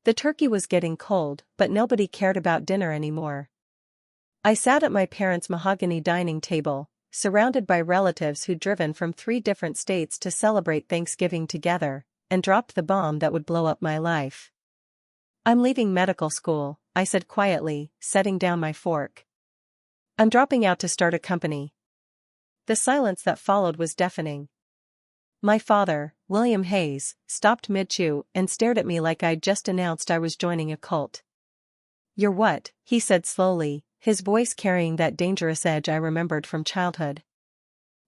The turkey was getting cold, but nobody cared about dinner anymore. I sat at my parents' mahogany dining table, surrounded by relatives who'd driven from 3 different states to celebrate Thanksgiving together, and dropped the bomb that would blow up my life. "I'm leaving medical school," I said quietly, setting down my fork. "I'm dropping out to start a company." The silence that followed was deafening. My father, William Hayes, stopped mid-chew and stared at me like I'd just announced I was joining a cult. "You're what?" he said slowly, his voice carrying that dangerous edge I remembered from childhood.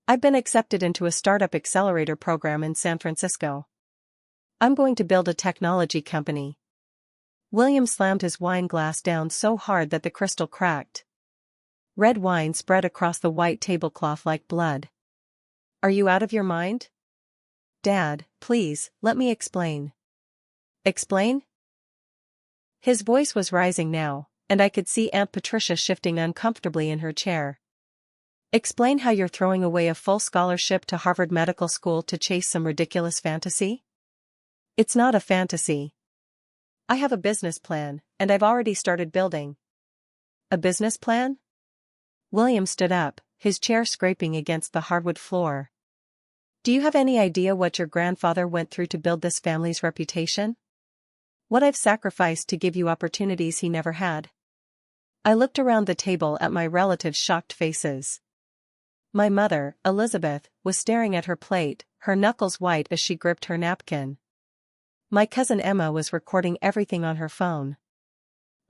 "I've been accepted into a startup accelerator program in San Francisco. I'm going to build a technology company." William slammed his wine glass down so hard that the crystal cracked. Red wine spread across the white tablecloth like blood. "Are you out of your mind?" "Dad, please, let me explain." "Explain?" His voice was rising now, and I could see Aunt Patricia shifting uncomfortably in her chair. "Explain how you're throwing away a full scholarship to Harvard Medical School to chase some ridiculous fantasy?" "It's not a fantasy. I have a business plan, and I've already started building." "A business plan?" William stood up, his chair scraping against the hardwood floor. "Do you have any idea what your grandfather went through to build this family's reputation? What I've sacrificed to give you opportunities he never had?" I looked around the table at my relatives' shocked faces. My mother, Elizabeth, was staring at her plate, her knuckles white as she gripped her napkin. My cousin Emma was recording everything on her phone.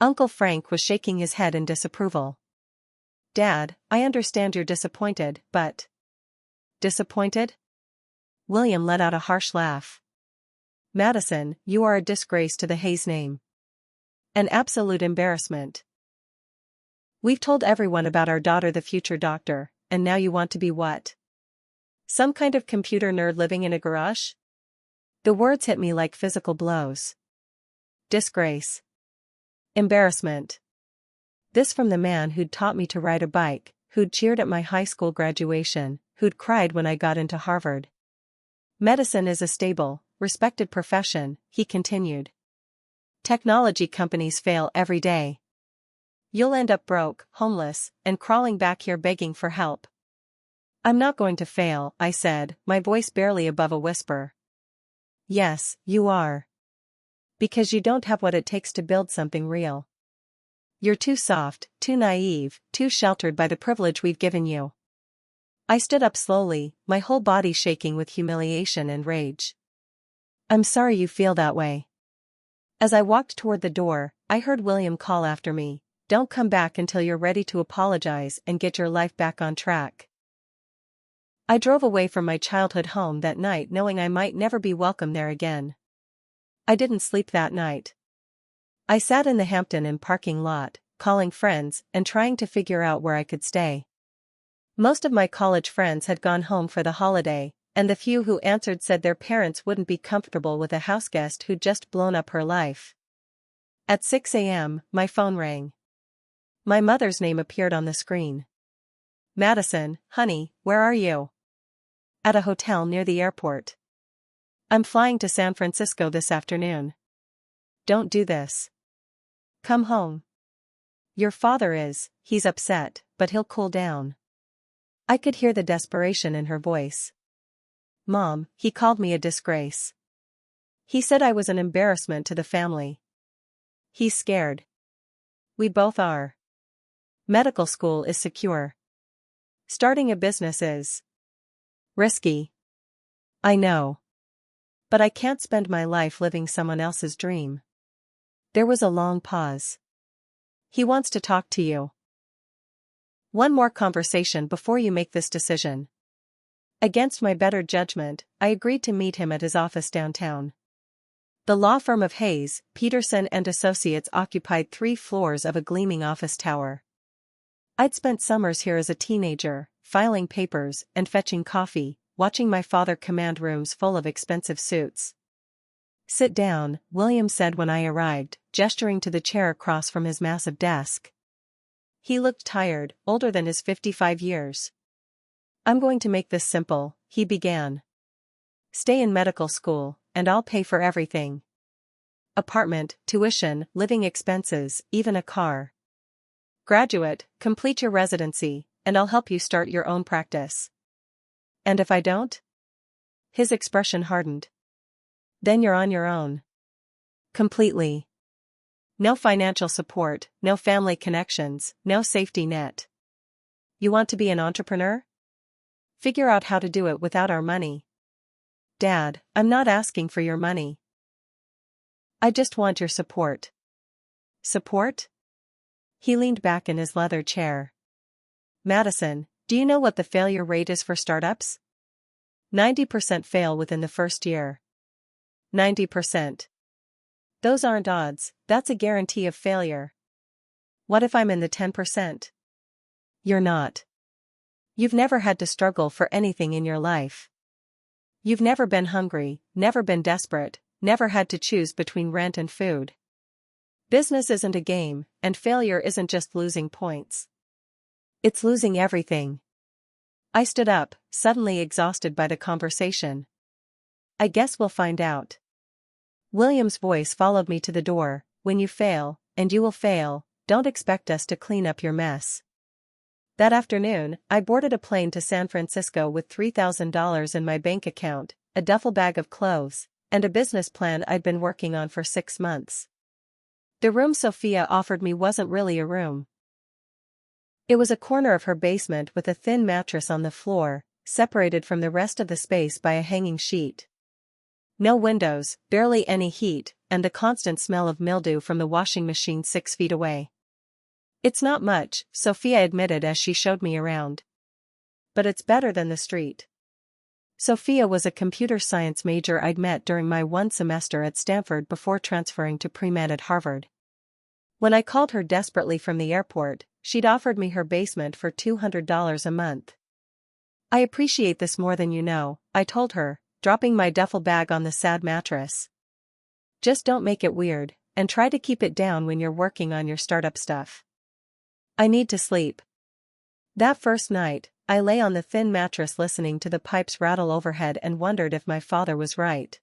Uncle Frank was shaking his head in disapproval. "Dad, I understand you're disappointed, but..." "Disappointed?" William let out a harsh laugh. "Madison, you are a disgrace to the Hayes name. An absolute embarrassment. We've told everyone about our daughter, the future doctor, and now you want to be what? Some kind of computer nerd living in a garage?" The words hit me like physical blows. Disgrace. Embarrassment. This from the man who'd taught me to ride a bike, who'd cheered at my high school graduation, who'd cried when I got into Harvard. "Medicine is a stable, respected profession," he continued. "Technology companies fail every day. You'll end up broke, homeless, and crawling back here begging for help." "I'm not going to fail," I said, my voice barely above a whisper. "Yes, you are. Because you don't have what it takes to build something real. You're too soft, too naive, too sheltered by the privilege we've given you." I stood up slowly, my whole body shaking with humiliation and rage. "I'm sorry you feel that way." As I walked toward the door, I heard William call after me, "Don't come back until you're ready to apologize and get your life back on track." I drove away from my childhood home that night knowing I might never be welcome there again. I didn't sleep that night. I sat in the Hampton Inn parking lot, calling friends and trying to figure out where I could stay. Most of my college friends had gone home for the holiday, and the few who answered said their parents wouldn't be comfortable with a houseguest who'd just blown up her life. At 6 a.m., my phone rang. My mother's name appeared on the screen. "Madison, honey, where are you?" "At a hotel near the airport. I'm flying to San Francisco this afternoon." "Don't do this. Come home. Your father he's upset, but he'll cool down." I could hear the desperation in her voice. "Mom, he called me a disgrace. He said I was an embarrassment to the family. He's scared. We both are. Medical school is secure. Starting a business is risky. I know. But I can't spend my life living someone else's dream." There was a long pause. "He wants to talk to you. One more conversation before you make this decision." Against my better judgment, I agreed to meet him at his office downtown. The law firm of Hayes, Peterson and Associates occupied 3 floors of a gleaming office tower. I'd spent summers here as a teenager, filing papers and fetching coffee, watching my father command rooms full of expensive suits. "Sit down," William said when I arrived, gesturing to the chair across from his massive desk. He looked tired, older than his 55 years. "I'm going to make this simple," he began. "Stay in medical school, and I'll pay for everything." apartment, tuition, living expenses, even a car. Graduate, complete your residency, and I'll help you start your own practice. And if I don't? His expression hardened. Then you're on your own. Completely. No financial support, no family connections, no safety net. You want to be an entrepreneur? Figure out how to do it without our money. Dad, I'm not asking for your money. I just want your support. Support? He leaned back in his leather chair. Madison, do you know what the failure rate is for startups? 90% fail within the first year. 90%. Those aren't odds, that's a guarantee of failure. What if I'm in the 10%? You're not. You've never had to struggle for anything in your life. You've never been hungry, never been desperate, never had to choose between rent and food. Business isn't a game, and failure isn't just losing points. It's losing everything. I stood up, suddenly exhausted by the conversation. I guess we'll find out. William's voice followed me to the door. When you fail, and you will fail, don't expect us to clean up your mess. That afternoon, I boarded a plane to San Francisco with $3,000 in my bank account, a duffel bag of clothes, and a business plan I'd been working on for 6 months. The room Sophia offered me wasn't really a room. It was a corner of her basement with a thin mattress on the floor, separated from the rest of the space by a hanging sheet. No windows, barely any heat, and the constant smell of mildew from the washing machine 6 feet away. It's not much, Sophia admitted as she showed me around. But it's better than the street. Sophia was a computer science major I'd met during my one semester at Stanford before transferring to pre-med at Harvard. When I called her desperately from the airport, she'd offered me her basement for $200 a month. I appreciate this more than you know, I told her, dropping my duffel bag on the sad mattress. Just don't make it weird, and try to keep it down when you're working on your startup stuff. I need to sleep. That first night, I lay on the thin mattress listening to the pipes rattle overhead and wondered if my father was right.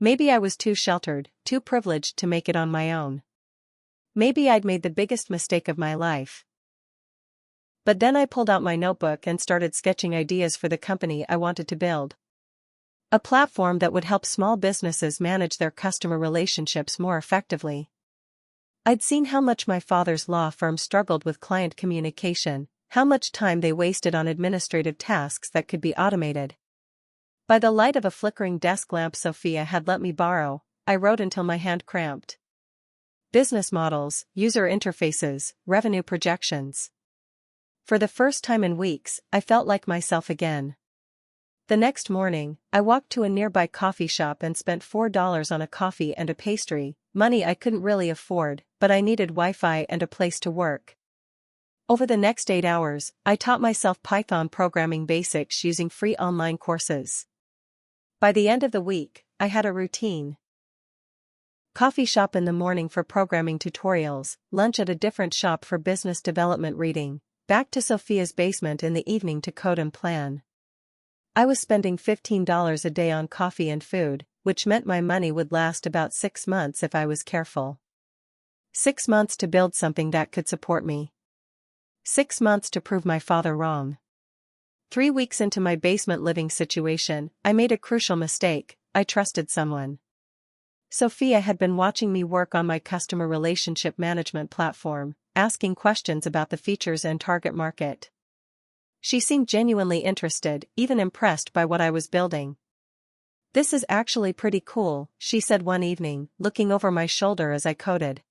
Maybe I was too sheltered, too privileged to make it on my own. Maybe I'd made the biggest mistake of my life. But then I pulled out my notebook and started sketching ideas for the company I wanted to build. A platform that would help small businesses manage their customer relationships more effectively. I'd seen how much my father's law firm struggled with client communication, how much time they wasted on administrative tasks that could be automated. By the light of a flickering desk lamp Sophia had let me borrow, I wrote until my hand cramped. Business models, user interfaces, revenue projections. For the first time in weeks, I felt like myself again. The next morning, I walked to a nearby coffee shop and spent $4 on a coffee and a pastry, money I couldn't really afford, but I needed Wi-Fi and a place to work. Over the next 8 hours, I taught myself Python programming basics using free online courses. By the end of the week, I had a routine. Coffee shop in the morning for programming tutorials, lunch at a different shop for business development reading, back to Sophia's basement in the evening to code and plan. I was spending $15 a day on coffee and food, which meant my money would last about 6 months if I was careful. 6 months to build something that could support me. 6 months to prove my father wrong. 3 weeks into my basement living situation, I made a crucial mistake. I trusted someone. Sophia had been watching me work on my customer relationship management platform, asking questions about the features and target market. She seemed genuinely interested, even impressed by what I was building. "This is actually pretty cool," she said one evening, looking over my shoulder as I coded.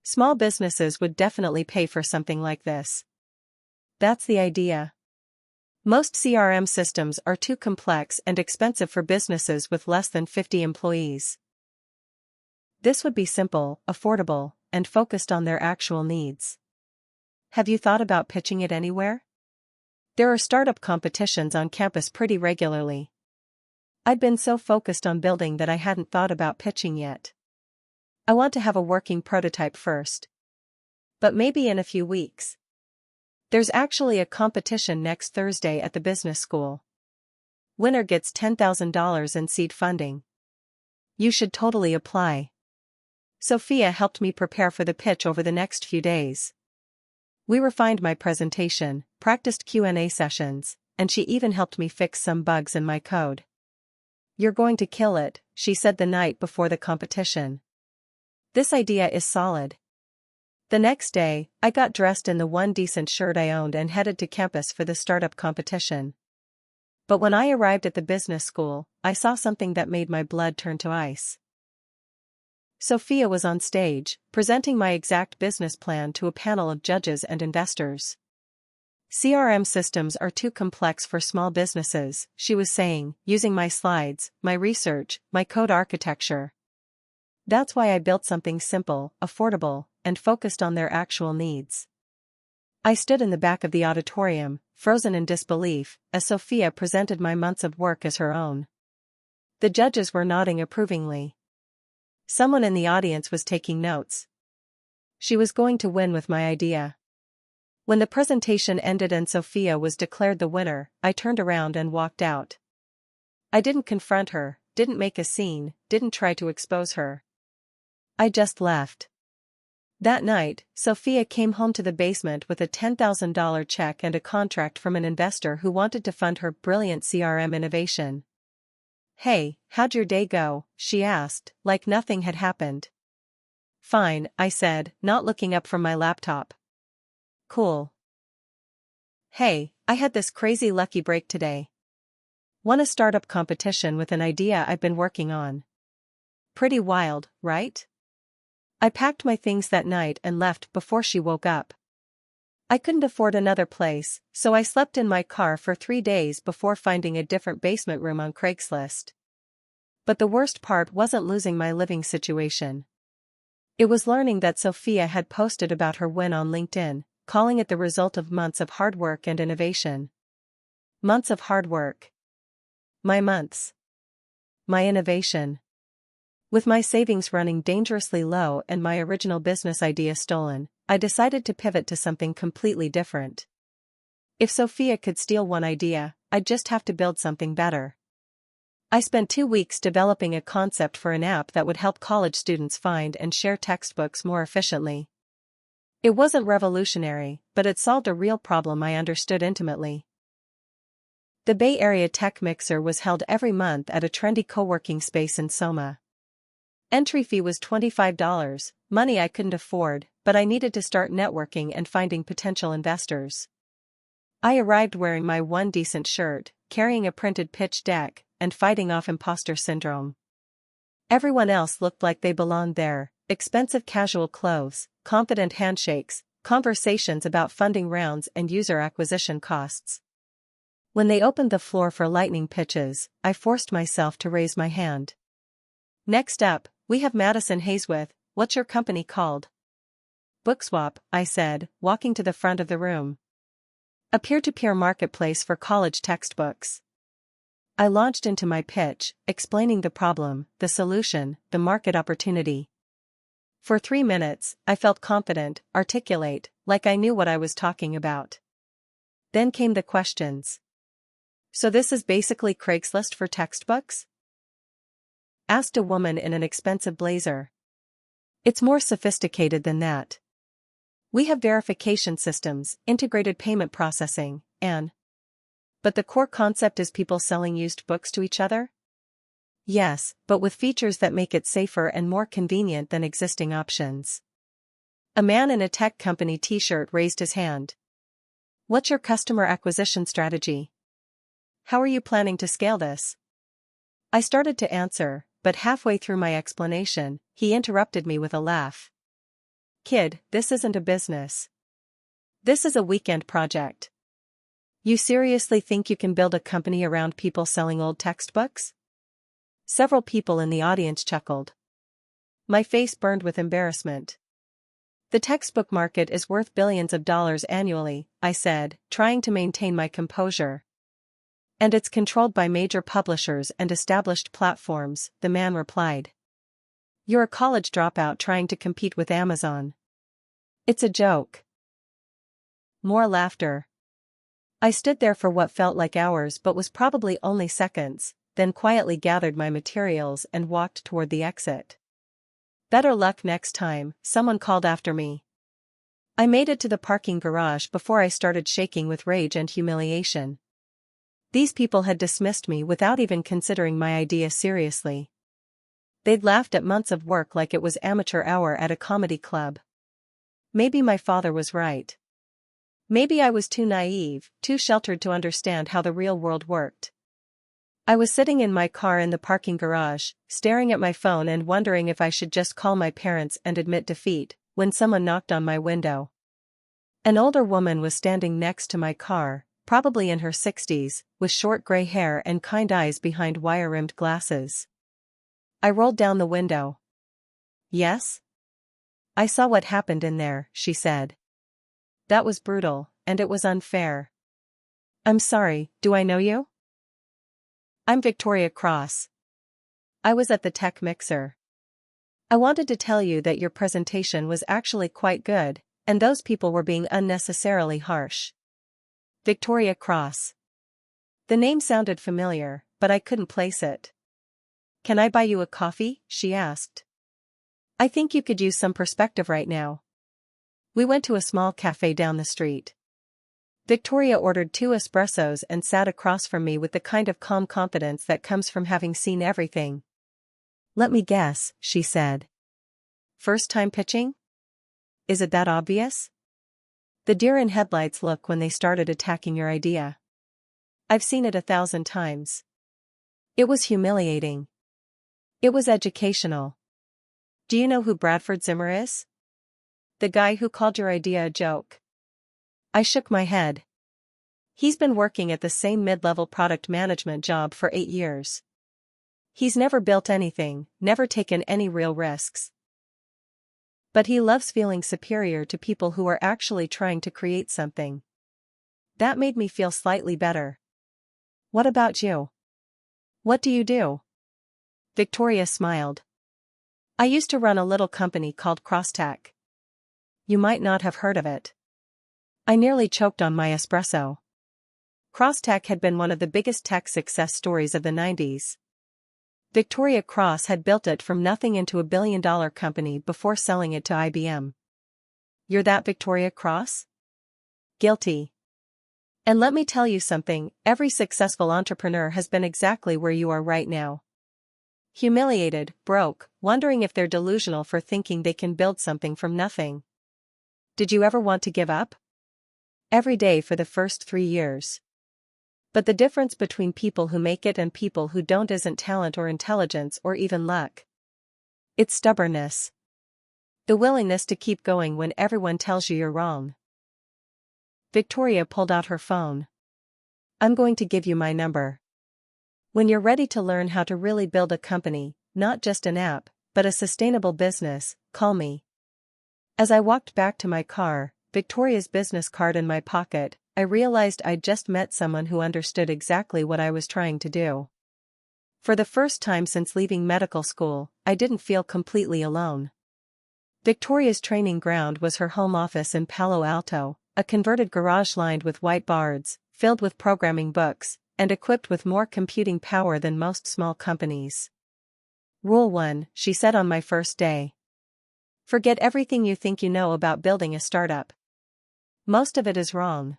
"Small businesses would definitely pay for something like this." That's the idea. Most CRM systems are too complex and expensive for businesses with less than 50 employees. This would be simple, affordable, and focused on their actual needs. Have you thought about pitching it anywhere? There are startup competitions on campus pretty regularly. I'd been so focused on building that I hadn't thought about pitching yet. I want to have a working prototype first. But maybe in a few weeks. There's actually a competition next Thursday at the business school. Winner gets $10,000 in seed funding. You should totally apply. Sophia helped me prepare for the pitch over the next few days. We refined my presentation, practiced Q&A sessions, and she even helped me fix some bugs in my code. "You're going to kill it," she said the night before the competition. "This idea is solid." The next day, I got dressed in the one decent shirt I owned and headed to campus for the startup competition. But when I arrived at the business school, I saw something that made my blood turn to ice. Sophia was on stage, presenting my exact business plan to a panel of judges and investors. "CRM systems are too complex for small businesses," she was saying, using my slides, my research, my code architecture. "That's why I built something simple, affordable, and focused on their actual needs." I stood in the back of the auditorium, frozen in disbelief, as Sophia presented my months of work as her own. The judges were nodding approvingly. Someone in the audience was taking notes. She was going to win with my idea. When the presentation ended and Sophia was declared the winner, I turned around and walked out. I didn't confront her, didn't make a scene, didn't try to expose her. I just left. That night, Sophia came home to the basement with a $10,000 check and a contract from an investor who wanted to fund her brilliant CRM innovation. "Hey, how'd your day go?" she asked, like nothing had happened. "Fine," I said, not looking up from my laptop. "Cool. Hey, I had this crazy lucky break today. Won a startup competition with an idea I've been working on. Pretty wild, right?" I packed my things that night and left before she woke up. I couldn't afford another place, so I slept in my car for 3 days before finding a different basement room on Craigslist. But the worst part wasn't losing my living situation. It was learning that Sophia had posted about her win on LinkedIn, calling it the result of months of hard work and innovation. Months of hard work. My months. My innovation. With my savings running dangerously low and my original business idea stolen, I decided to pivot to something completely different. If Sophia could steal one idea, I'd just have to build something better. I spent 2 weeks developing a concept for an app that would help college students find and share textbooks more efficiently. It wasn't revolutionary, but it solved a real problem I understood intimately. The Bay Area Tech Mixer was held every month at a trendy co-working space in Soma. Entry fee was $25, money I couldn't afford, but I needed to start networking and finding potential investors. I arrived wearing my one decent shirt, carrying a printed pitch deck, and fighting off imposter syndrome. Everyone else looked like they belonged there: expensive casual clothes, confident handshakes, conversations about funding rounds and user acquisition costs. When they opened the floor for lightning pitches, I forced myself to raise my hand. "Next up, we have Madison Hayswith. What's your company called?" "Bookswap," I said, walking to the front of the room. "A peer-to-peer marketplace for college textbooks." I launched into my pitch, explaining the problem, the solution, the market opportunity. For 3 minutes, I felt confident, articulate, like I knew what I was talking about. Then came the questions. "So this is basically Craigslist for textbooks?" asked a woman in an expensive blazer. "It's more sophisticated than that. We have verification systems, integrated payment processing, and..." "But the core concept is people selling used books to each other?" "Yes, but with features that make it safer and more convenient than existing options." A man in a tech company t-shirt raised his hand. "What's your customer acquisition strategy? How are you planning to scale this?" I started to answer, but halfway through my explanation, he interrupted me with a laugh. "Kid, this isn't a business. This is a weekend project. You seriously think you can build a company around people selling old textbooks?" Several people in the audience chuckled. My face burned with embarrassment. "The textbook market is worth billions of dollars annually," I said, trying to maintain my composure. "And it's controlled by major publishers and established platforms," the man replied. "You're a college dropout trying to compete with Amazon. It's a joke." More laughter. I stood there for what felt like hours but was probably only seconds, then quietly gathered my materials and walked toward the exit. Better luck next time, someone called after me. I made it to the parking garage before I started shaking with rage and humiliation. These people had dismissed me without even considering my idea seriously. They'd laughed at months of work like it was amateur hour at a comedy club. Maybe my father was right. Maybe I was too naive, too sheltered to understand how the real world worked. I was sitting in my car in the parking garage, staring at my phone and wondering if I should just call my parents and admit defeat, when someone knocked on my window. An older woman was standing next to my car, probably in her 60s, with short gray hair and kind eyes behind wire-rimmed glasses. I rolled down the window. Yes? I saw what happened in there, she said. That was brutal, and it was unfair. I'm sorry, do I know you? I'm Victoria Cross. I was at the tech mixer. I wanted to tell you that your presentation was actually quite good, and those people were being unnecessarily harsh. Victoria Cross. The name sounded familiar, but I couldn't place it. Can I buy you a coffee? She asked. I think you could use some perspective right now. We went to a small cafe down the street. Victoria ordered 2 espressos and sat across from me with the kind of calm confidence that comes from having seen everything. Let me guess, she said. First time pitching? Is it that obvious? The deer in headlights look when they started attacking your idea. I've seen it 1,000 times. It was humiliating. It was educational. Do you know who Bradford Zimmer is? The guy who called your idea a joke. I shook my head. He's been working at the same mid-level product management job for 8 years. He's never built anything, never taken any real risks. But he loves feeling superior to people who are actually trying to create something. That made me feel slightly better. What about you? What do you do? Victoria smiled. I used to run a little company called CrossTech. You might not have heard of it. I nearly choked on my espresso. CrossTech had been one of the biggest tech success stories of the 90s. Victoria Cross had built it from nothing into a billion-dollar company before selling it to IBM. You're that Victoria Cross? Guilty. And let me tell you something, every successful entrepreneur has been exactly where you are right now. Humiliated, broke, wondering if they're delusional for thinking they can build something from nothing. Did you ever want to give up? Every day for the first 3 years. But the difference between people who make it and people who don't isn't talent or intelligence or even luck. It's stubbornness. The willingness to keep going when everyone tells you you're wrong. Victoria pulled out her phone. I'm going to give you my number. When you're ready to learn how to really build a company, not just an app, but a sustainable business, call me. As I walked back to my car, Victoria's business card in my pocket, I realized I'd just met someone who understood exactly what I was trying to do. For the first time since leaving medical school, I didn't feel completely alone. Victoria's training ground was her home office in Palo Alto, a converted garage lined with white boards, filled with programming books, and equipped with more computing power than most small companies. Rule 1, she said on my first day. Forget everything you think you know about building a startup. Most of it is wrong.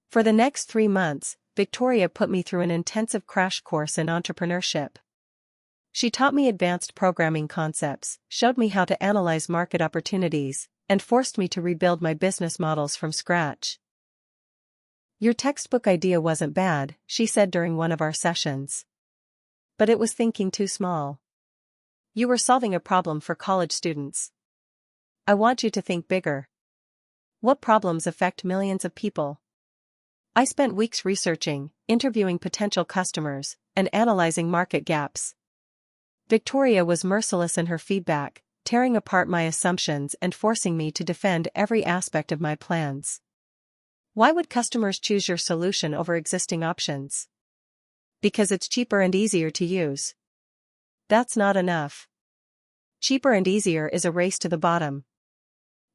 For the next 3 months, Victoria put me through an intensive crash course in entrepreneurship. She taught me advanced programming concepts, showed me how to analyze market opportunities, and forced me to rebuild my business models from scratch. Your textbook idea wasn't bad, she said during one of our sessions. But it was thinking too small. You were solving a problem for college students. I want you to think bigger. What problems affect millions of people? I spent weeks researching, interviewing potential customers, and analyzing market gaps. Victoria was merciless in her feedback, tearing apart my assumptions and forcing me to defend every aspect of my plans. Why would customers choose your solution over existing options? Because it's cheaper and easier to use. That's not enough. Cheaper and easier is a race to the bottom.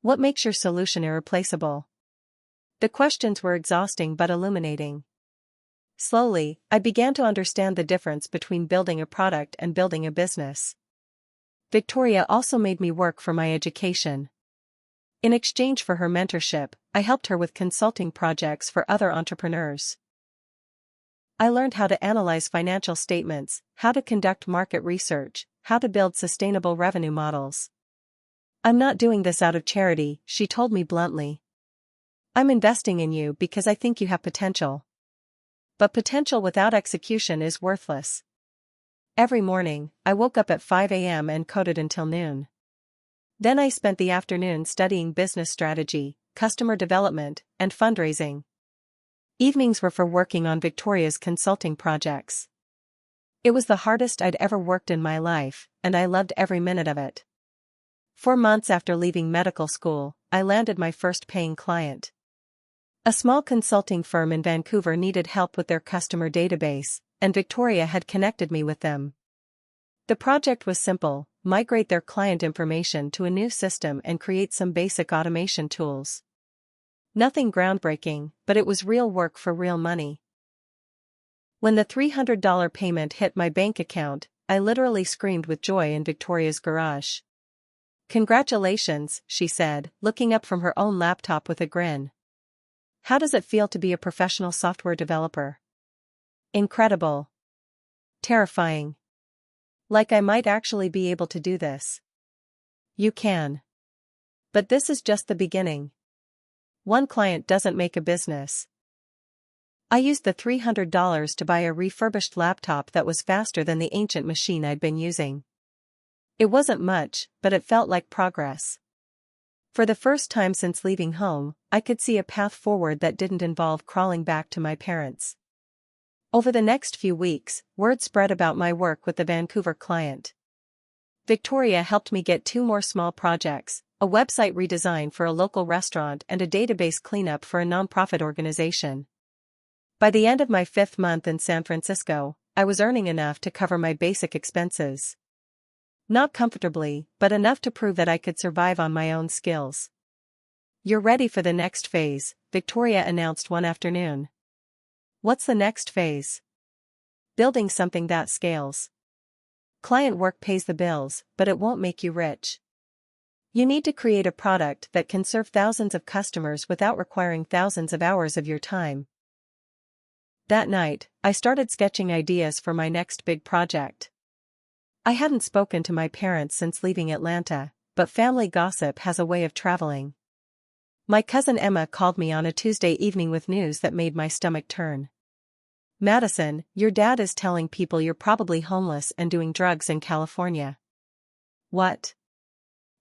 What makes your solution irreplaceable? The questions were exhausting but illuminating. Slowly, I began to understand the difference between building a product and building a business. Victoria also made me work for my education. In exchange for her mentorship, I helped her with consulting projects for other entrepreneurs. I learned how to analyze financial statements, how to conduct market research, how to build sustainable revenue models. I'm not doing this out of charity, she told me bluntly. I'm investing in you because I think you have potential. But potential without execution is worthless. Every morning, I woke up at 5 a.m. and coded until noon. Then I spent the afternoon studying business strategy, customer development, and fundraising. Evenings were for working on Victoria's consulting projects. It was the hardest I'd ever worked in my life, and I loved every minute of it. 4 months after leaving medical school, I landed my first paying client. A small consulting firm in Vancouver needed help with their customer database, and Victoria had connected me with them. The project was simple: migrate their client information to a new system and create some basic automation tools. Nothing groundbreaking, but it was real work for real money. When the $300 payment hit my bank account, I literally screamed with joy in Victoria's garage. "Congratulations," she said, looking up from her own laptop with a grin. "How does it feel to be a professional software developer?" "Incredible. Terrifying. Like I might actually be able to do this." "You can. But this is just the beginning. One client doesn't make a business." I used the $300 to buy a refurbished laptop that was faster than the ancient machine I'd been using. It wasn't much, but it felt like progress. For the first time since leaving home, I could see a path forward that didn't involve crawling back to my parents. Over the next few weeks, word spread about my work with the Vancouver client. Victoria helped me get 2 more small projects: a website redesign for a local restaurant and a database cleanup for a nonprofit organization. By the end of my 5th month in San Francisco, I was earning enough to cover my basic expenses. Not comfortably, but enough to prove that I could survive on my own skills. "You're ready for the next phase," Victoria announced one afternoon. "What's the next phase?" "Building something that scales. Client work pays the bills, but it won't make you rich. You need to create a product that can serve thousands of customers without requiring thousands of hours of your time." That night, I started sketching ideas for my next big project. I hadn't spoken to my parents since leaving Atlanta, but family gossip has a way of traveling. My cousin Emma called me on a Tuesday evening with news that made my stomach turn. "Madison, your dad is telling people you're probably homeless and doing drugs in California." "What?"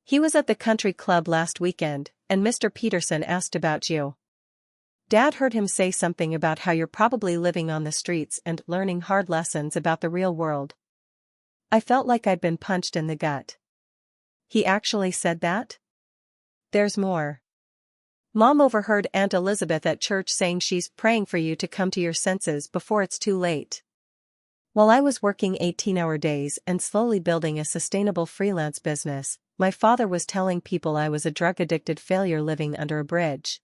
"He was at the country club last weekend, and Mr. Peterson asked about you. Dad heard him say something about how you're probably living on the streets and learning hard lessons about the real world." I felt like I'd been punched in the gut. "He actually said that?" "There's more. Mom overheard Aunt Elizabeth at church saying she's praying for you to come to your senses before it's too late." While I was working 18-hour days and slowly building a sustainable freelance business, my father was telling people I was a drug-addicted failure living under a bridge.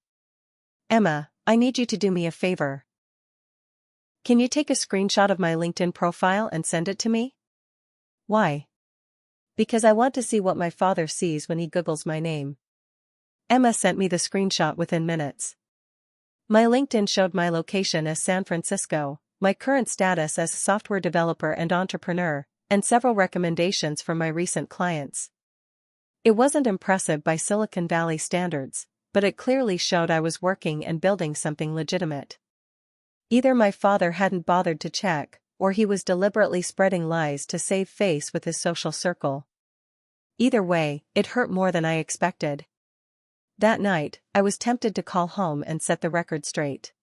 "Emma, I need you to do me a favor. Can you take a screenshot of my LinkedIn profile and send it to me?" "Why?" "Because I want to see what my father sees when he Googles my name." Emma sent me the screenshot within minutes. My LinkedIn showed my location as San Francisco, my current status as software developer and entrepreneur, and several recommendations from my recent clients. It wasn't impressive by Silicon Valley standards, but it clearly showed I was working and building something legitimate. Either my father hadn't bothered to check, or he was deliberately spreading lies to save face with his social circle. Either way, it hurt more than I expected. That night, I was tempted to call home and set the record straight.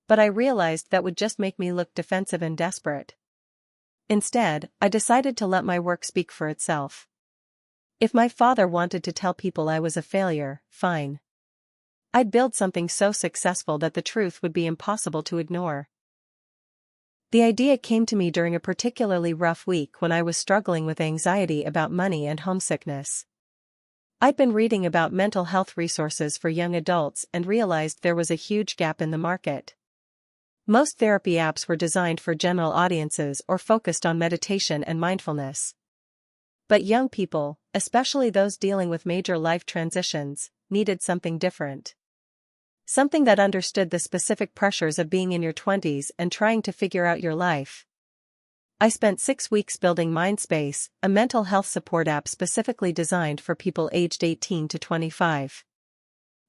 But I realized that would just make me look defensive and desperate. Instead, I decided to let my work speak for itself. If my father wanted to tell people I was a failure, fine. I'd build something so successful that the truth would be impossible to ignore. The idea came to me during a particularly rough week when I was struggling with anxiety about money and homesickness. I'd been reading about mental health resources for young adults and realized there was a huge gap in the market. Most therapy apps were designed for general audiences or focused on meditation and mindfulness. But young people, especially those dealing with major life transitions, needed something different. Something that understood the specific pressures of being in your 20s and trying to figure out your life. I spent 6 weeks building Mindspace, a mental health support app specifically designed for people aged 18 to 25.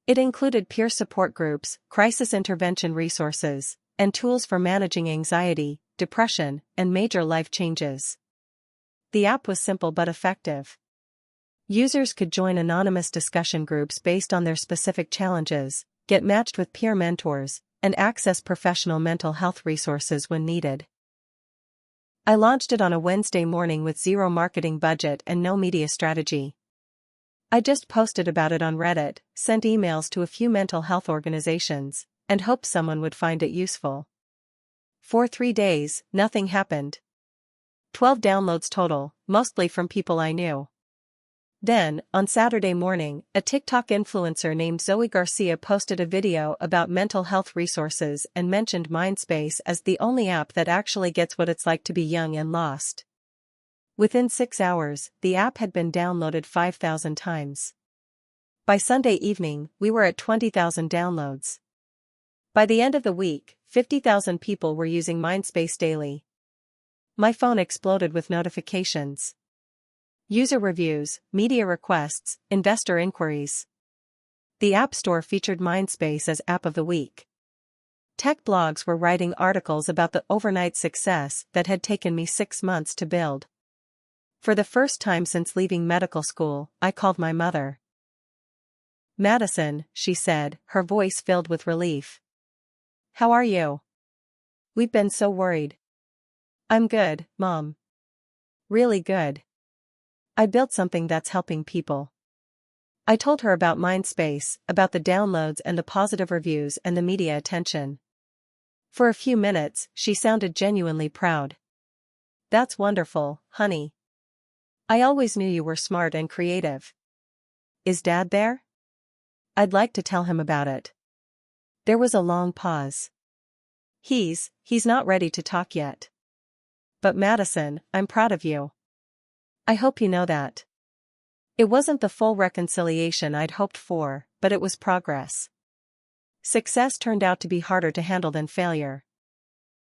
It included peer support groups, crisis intervention resources, and tools for managing anxiety, depression, and major life changes. The app was simple but effective. Users could join anonymous discussion groups based on their specific challenges, get matched with peer mentors, and access professional mental health resources when needed. I launched it on a Wednesday morning with zero marketing budget and no media strategy. I just posted about it on Reddit, sent emails to a few mental health organizations, and hoped someone would find it useful. For 3 days, nothing happened. 12 downloads total, mostly from people I knew. Then, on Saturday morning, a TikTok influencer named Zoe Garcia posted a video about mental health resources and mentioned Mindspace as the only app that actually gets what it's like to be young and lost. Within 6 hours, the app had been downloaded 5,000 times. By Sunday evening, we were at 20,000 downloads. By the end of the week, 50,000 people were using Mindspace daily. My phone exploded with notifications. User reviews, media requests, investor inquiries. The App Store featured Mindspace as App of the Week. Tech blogs were writing articles about the overnight success that had taken me 6 months to build. For the first time since leaving medical school, I called my mother. "Madison," she said, her voice filled with relief. "How are you? We've been so worried." "I'm good, Mom. Really good. I built something that's helping people." I told her about Mindspace, about the downloads and the positive reviews and the media attention. For a few minutes, she sounded genuinely proud. "That's wonderful, honey. I always knew you were smart and creative. Is Dad there? I'd like to tell him about it." There was a long pause. He's not ready to talk yet. "But Madison, I'm proud of you. I hope you know that." It wasn't the full reconciliation I'd hoped for, but it was progress. Success turned out to be harder to handle than failure.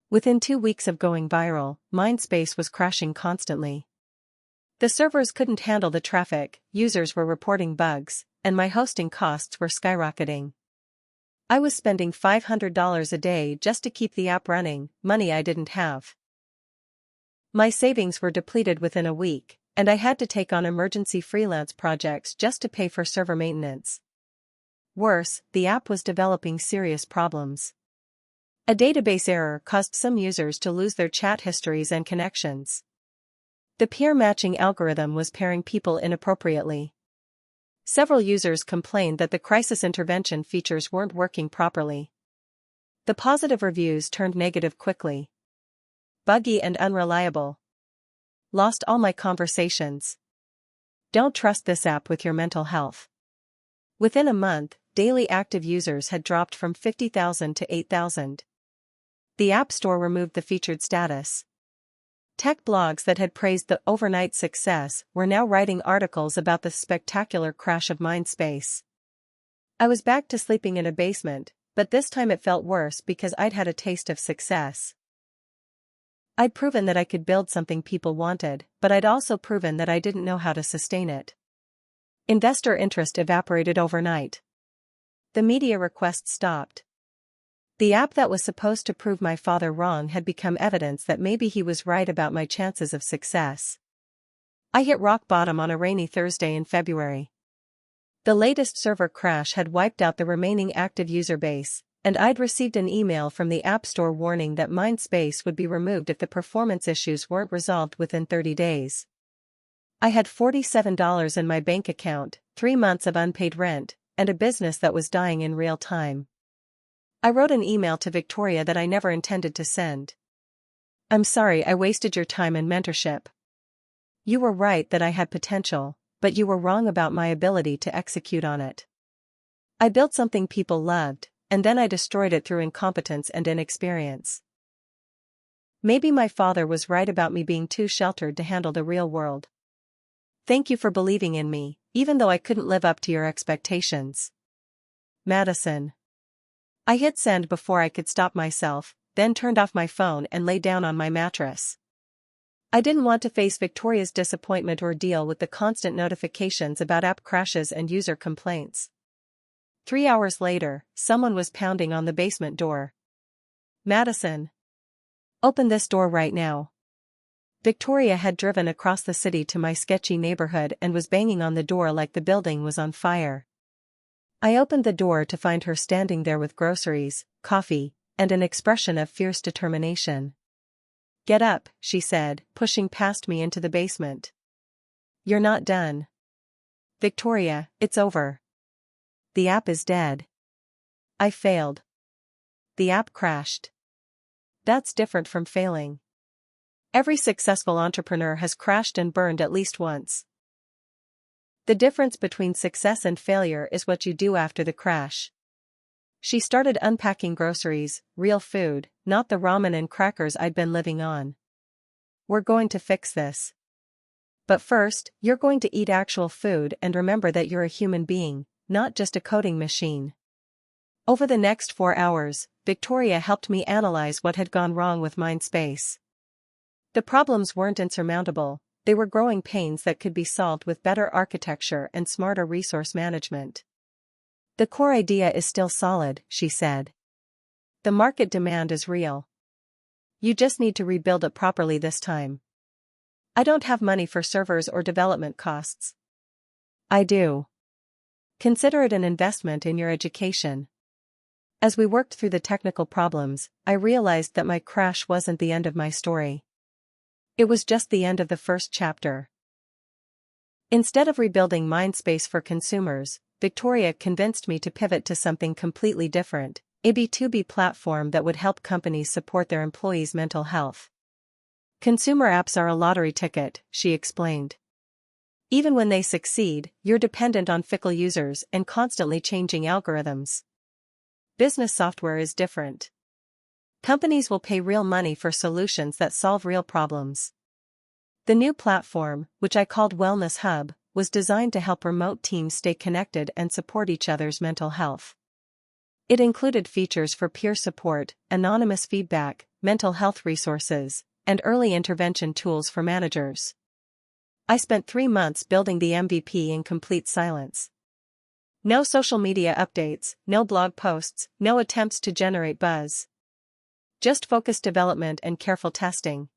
Within 2 weeks of going viral, Mindspace was crashing constantly. The servers couldn't handle the traffic, users were reporting bugs, and my hosting costs were skyrocketing. I was spending $500 a day just to keep the app running, money I didn't have. My savings were depleted within a week, and I had to take on emergency freelance projects just to pay for server maintenance. Worse, the app was developing serious problems. A database error caused some users to lose their chat histories and connections. The peer matching algorithm was pairing people inappropriately. Several users complained that the crisis intervention features weren't working properly. The positive reviews turned negative quickly. Buggy and unreliable. Lost all my conversations. Don't trust this app with your mental health. Within a month, daily active users had dropped from 50,000 to 8,000. The App Store removed the featured status. Tech blogs that had praised the overnight success were now writing articles about the spectacular crash of Mindspace. I was back to sleeping in a basement, but this time it felt worse because I'd had a taste of success. I'd proven that I could build something people wanted, but I'd also proven that I didn't know how to sustain it. Investor interest evaporated overnight. The media requests stopped. The app that was supposed to prove my father wrong had become evidence that maybe he was right about my chances of success. I hit rock bottom on a rainy Thursday in February. The latest server crash had wiped out the remaining active user base, and I'd received an email from the App Store warning that Mindspace would be removed if the performance issues weren't resolved within 30 days. I had $47 in my bank account, 3 months of unpaid rent, and a business that was dying in real time. I wrote an email to Victoria that I never intended to send. "I'm sorry I wasted your time and mentorship. You were right that I had potential, but you were wrong about my ability to execute on it. I built something people loved, and then I destroyed it through incompetence and inexperience. Maybe my father was right about me being too sheltered to handle the real world. Thank you for believing in me, even though I couldn't live up to your expectations. Madison. I hit send before I could stop myself, then turned off my phone and lay down on my mattress. I didn't want to face Victoria's disappointment or deal with the constant notifications about app crashes and user complaints. 3 hours later, someone was pounding on the basement door. Madison. Open this door right now. Victoria had driven across the city to my sketchy neighborhood and was banging on the door like the building was on fire. I opened the door to find her standing there with groceries, coffee, and an expression of fierce determination. Get up, she said, pushing past me into the basement. You're not done. Victoria, it's over. The app is dead. I failed. The app crashed. That's different from failing. Every successful entrepreneur has crashed and burned at least once. The difference between success and failure is what you do after the crash. She started unpacking groceries, real food, not the ramen and crackers I'd been living on. We're going to fix this. But first, you're going to eat actual food and remember that you're a human being, not just a coding machine. Over the next 4 hours, Victoria helped me analyze what had gone wrong with Mindspace. The problems weren't insurmountable, they were growing pains that could be solved with better architecture and smarter resource management. The core idea is still solid, she said. The market demand is real. You just need to rebuild it properly this time. I don't have money for servers or development costs. I do. Consider it an investment in your education. As we worked through the technical problems, I realized that my crash wasn't the end of my story. It was just the end of the first chapter. Instead of rebuilding Mindspace for consumers, Victoria convinced me to pivot to something completely different, a B2B platform that would help companies support their employees' mental health. Consumer apps are a lottery ticket, she explained. Even when they succeed, you're dependent on fickle users and constantly changing algorithms. Business software is different. Companies will pay real money for solutions that solve real problems. The new platform, which I called Wellness Hub, was designed to help remote teams stay connected and support each other's mental health. It included features for peer support, anonymous feedback, mental health resources, and early intervention tools for managers. I spent 3 months building the MVP in complete silence. No social media updates, no blog posts, no attempts to generate buzz. Just focused development and careful testing.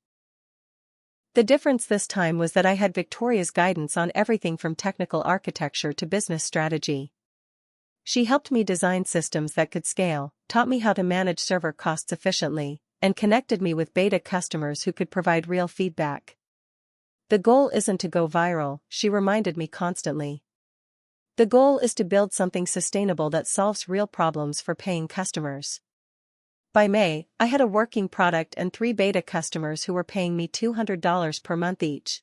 The difference this time was that I had Victoria's guidance on everything from technical architecture to business strategy. She helped me design systems that could scale, taught me how to manage server costs efficiently, and connected me with beta customers who could provide real feedback. The goal isn't to go viral, she reminded me constantly. The goal is to build something sustainable that solves real problems for paying customers. By May, I had a working product and 3 beta customers who were paying me $200 per month each.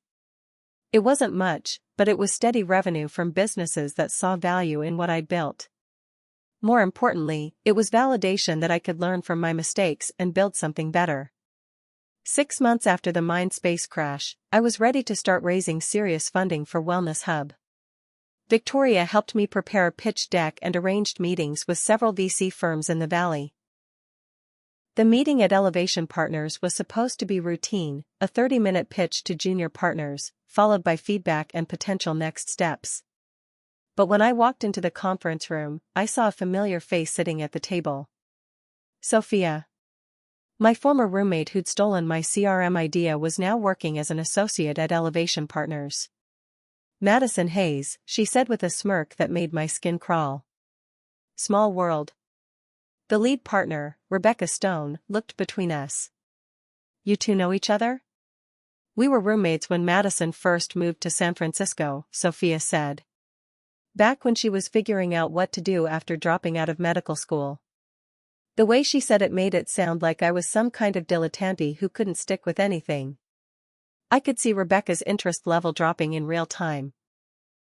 It wasn't much, but it was steady revenue from businesses that saw value in what I'd built. More importantly, it was validation that I could learn from my mistakes and build something better. 6 months after the Mindspace crash, I was ready to start raising serious funding for Wellness Hub. Victoria helped me prepare a pitch deck and arranged meetings with several VC firms in the Valley. The meeting at Elevation Partners was supposed to be routine, a 30-minute pitch to junior partners, followed by feedback and potential next steps. But when I walked into the conference room, I saw a familiar face sitting at the table. Sophia. My former roommate who'd stolen my CRM idea was now working as an associate at Elevation Partners. Madison Hayes, she said with a smirk that made my skin crawl. Small world. The lead partner, Rebecca Stone, looked between us. You two know each other? We were roommates when Madison first moved to San Francisco, Sophia said. Back when she was figuring out what to do after dropping out of medical school. The way she said it made it sound like I was some kind of dilettante who couldn't stick with anything. I could see Rebecca's interest level dropping in real time.